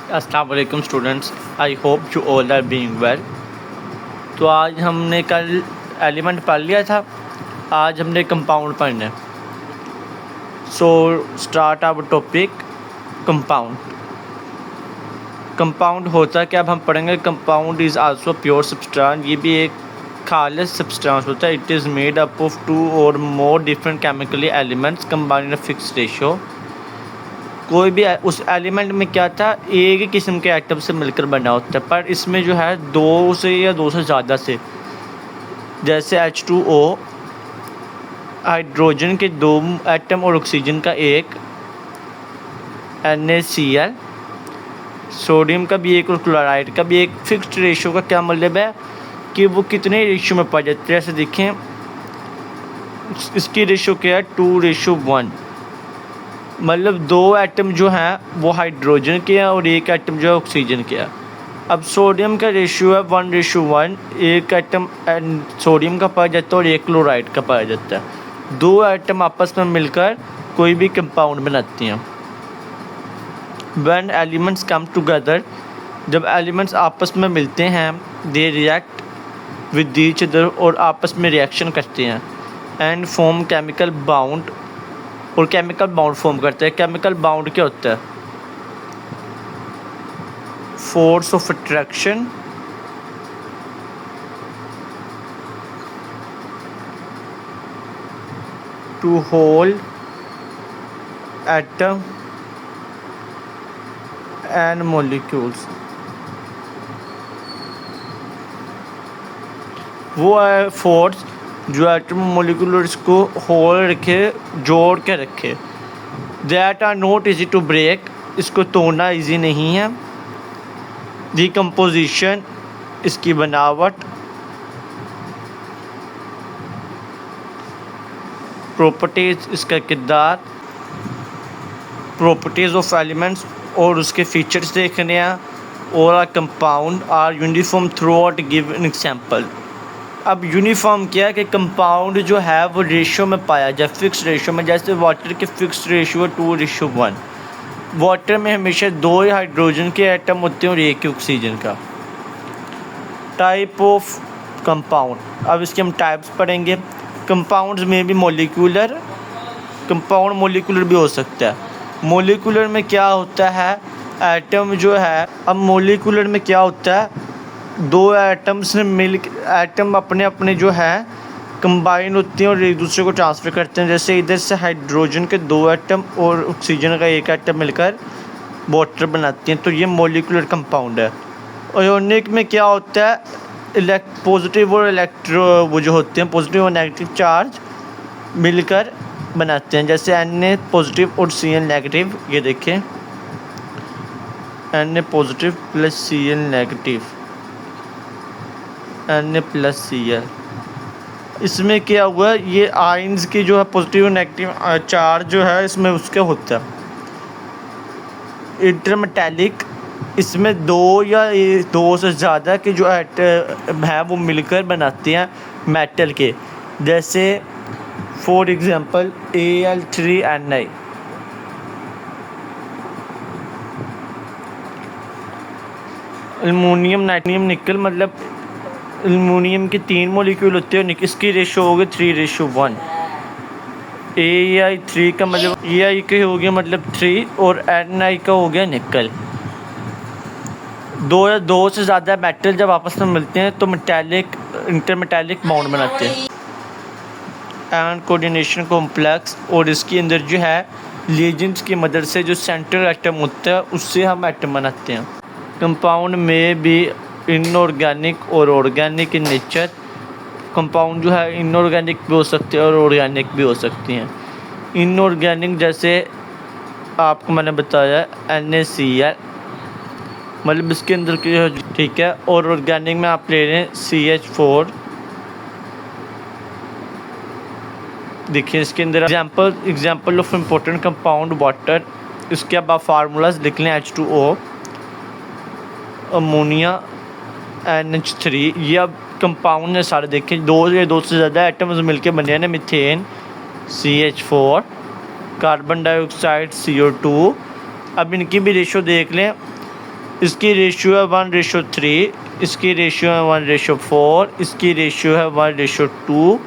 अस्सलाम वालेकुम students, I hope you all are being well. तो आज हमने कल एलिमेंट पढ़ लिया था, आज हमने कंपाउंड पढ़ना है। So start our topic compound. Compound होता है क्या, अब हम पढ़ेंगे। Compound is also pure substance, ये भी एक खालिस सब्सटेंस होता है। It is made up of 2 और more different chemically elements combined in a fixed ratio. कोई भी उस एलिमेंट में क्या था, एक ही किस्म के एटम से मिलकर बना होता है, पर इसमें जो है 2 से या 2 से ज़्यादा से, जैसे H2O हाइड्रोजन के 2 एटम और ऑक्सीजन का 1, NaCl सोडियम का भी 1 और क्लोराइड का भी 1। फिक्स्ड रेशियो का क्या मतलब है कि वो कितने रेशियो में पाए जाते हैं। ऐसे देखें, इसकी रेशियो क्या है, 2:1। मतलब 2 एटम जो हैं वो हाइड्रोजन के हैं और 1 एटम जो है ऑक्सीजन के है। अब सोडियम का रेशियो है 1:1, 1 एटम सोडियम का पाया जाता है और 1 क्लोराइड का पाया जाता है। 2 एटम आपस में मिलकर कोई भी कंपाउंड बनाती हैं। When elements come together, जब एलिमेंट्स आपस में मिलते हैं, they react with each other और आपस में रिएक्शन करते हैं, एंड फॉर्म केमिकल बाउंड और केमिकल बाउंड फॉर्म करते हैं। केमिकल बाउंड क्या होता है, force of attraction to hold atom and molecules. वो है फोर्स जो एटम मॉलिक्यूल्स को होल्ड रखे, जोड़ के रखे। That are not easy to break, इसको तोड़ना इजी नहीं है। डिकम्पोजिशन, इसकी बनावट। प्रॉपर्टीज, इसका किरदार। प्रॉपर्टीज ऑफ एलिमेंट्स और उसके फीचर्स देखने हैं। और uh compound are uniform throughout, give an example. अब यूनिफॉर्म क्या है कि कंपाउंड जो है वो रेशियो में पाया जाए, फिक्स रेशियो में। जैसे वाटर के फिक्स रेशियो 2:1। वाटर में हमेशा 2 हाइड्रोजन के एटम होते हैं और 1 ऑक्सीजन का। टाइप ऑफ कंपाउंड, अब इसके हम टाइप्स पढ़ेंगे। कंपाउंड्स में भी मॉलिक्यूलर, कंपाउंड मॉलिक्यूलर भी हो सकता है। मॉलिक्यूलर में क्या होता है, एटम जो है, अब मॉलिक्यूलर में क्या होता है, 2 एटम्स ने मिल, एटम अपने अपने जो है कंबाइन होते हैं और एक दूसरे को ट्रांसफ़र करते हैं। जैसे इधर से हाइड्रोजन के 2 एटम और ऑक्सीजन का 1 एटम मिलकर वाटर बनाते हैं, तो ये मॉलिक्यूलर कंपाउंड है। आयोनिक में क्या होता है, पॉजिटिव और इलेक्ट्रो वो जो होते हैं, पॉजिटिव और नेगेटिव चार्ज मिलकर बनाते हैं। जैसे Na पॉजिटिव और Cl नेगेटिव, ये देखें, Na positive plus Cl negative, Na+Cl। इसमें क्या हुआ, ये आयंस की जो है पॉजिटिव और नेगेटिव चार्ज जो है इसमें उसके होता है। इंटरमेटैलिक, इसमें 2 या 2 से ज़्यादा के जो एटम है वो मिलकर बनाते हैं मेटल के। जैसे for example Al3Ni। Aluminium, nitronium, निकल, मतलब एल्युमिनियम के 3 मॉलिक्यूल होते हैं, इसकी रेशो हो गई 3:1। Ai3 का मतलब Ai के हो गया मतलब 3 और Ni का हो गया निकल। 2 या 2 से ज़्यादा मेटल जब आपस में मिलते हैं तो मेटालिक, इंटरमेटालिक बॉन्ड बनाते हैं। एंड कोऑर्डिनेशन कॉम्प्लेक्स, और इसके अंदर जो है लीजेंड्स की मदद से जो सेंट्रल एटम होता है उससे हम एटम बनाते हैं। कंपाउंड में भी इनऑर्गेनिक और ऑर्गेनिक इन नेचर। कंपाउंड जो है इनऑर्गेनिक भी हो सकते हैं और ऑर्गेनिक भी हो सकती हैं। इनऑर्गेनिक जैसे आपको मैंने बताया NaCl, मतलब इसके अंदर की, ठीक है। और ऑर्गेनिक में आप ले रहे हैं CH4। देखिए इसके अंदर example of important compound water. इसके अब आप फार्मूलाज लिख लें, H2O, अमोनिया, NH3। ये अब कंपाउंड है सारे, देखें 2 या 2 से ज़्यादा एटम्स मिलके बने हैं ना। Methane CH4, carbon dioxide CO2। अब इनकी भी रेशो देख लें, इसकी रेशियो है 1:3, इसकी रेशियो है 1:4, इसकी रेशियो है 1:2।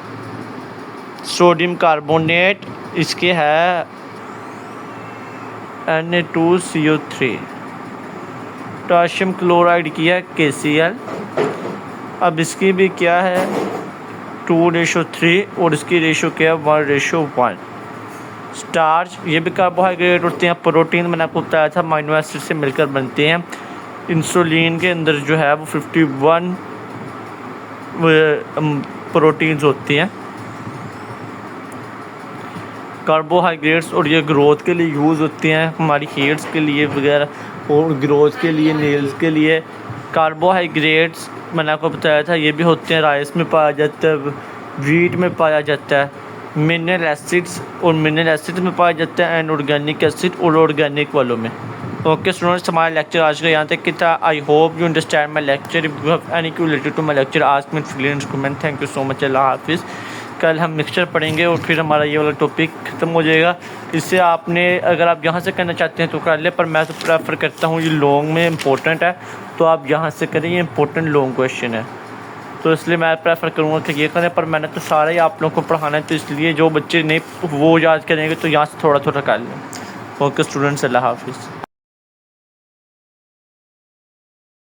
सोडियम कार्बोनेट इसके है Na2CO3। पोटाशियम क्लोराइड की है KCl। अब इसकी भी क्या है 2:3 और इसकी रेशियो क्या है 1:1। स्टार्च ये भी कार्बोहाइड्रेट होते हैं। प्रोटीन मैंने आपको बताया था अमीनो एसिड से मिलकर बनते हैं। इंसुलिन के अंदर जो है वो 51 प्रोटीन्स होती हैं। कार्बोहाइड्रेट्स और ये ग्रोथ के लिए यूज़ होते हैं, हमारी हेयर्स के लिए वगैरह और ग्रोथ के लिए, नेल्स के लिए। कार्बोहाइड्रेट्स मैंने आपको बताया था ये भी होते हैं, राइस में पाया जाता है, वीट में पाया जाता है। मिनरल एसिड्स और मिनरल एसिड्स में पाया जाता है एंड ऑर्गेनिक एसिड और ऑर्गेनिक वालों में। ओके स्टूडेंट्स, हमारा लेक्चर आज का यहाँ तक कि था। I hope you understand my lecture. If you have any Q related to my lecture ask me in comment. Thank you so much. अल्लाह हाफिज़। कल हम मिक्सचर पढ़ेंगे और फिर हमारा ये वाला टॉपिक ख़त्म हो जाएगा। इससे आपने अगर आप यहाँ से करना चाहते हैं तो कर ले, पर मैं तो प्रेफर करता हूँ ये लॉन्ग में इंपॉर्टेंट है तो आप यहाँ से करें, ये इंपॉर्टेंट लॉन्ग क्वेश्चन है तो इसलिए मैं प्रेफर करूँगा कि ये करें। पर मैंने तो सारा ही आप लोगों को पढ़ाना है तो इसलिए जो बच्चे नहीं वो याद करेंगे तो यहाँ से थोड़ा थोड़ा कर लें। ओके स्टूडेंट्स, अल्लाह हाफिज़।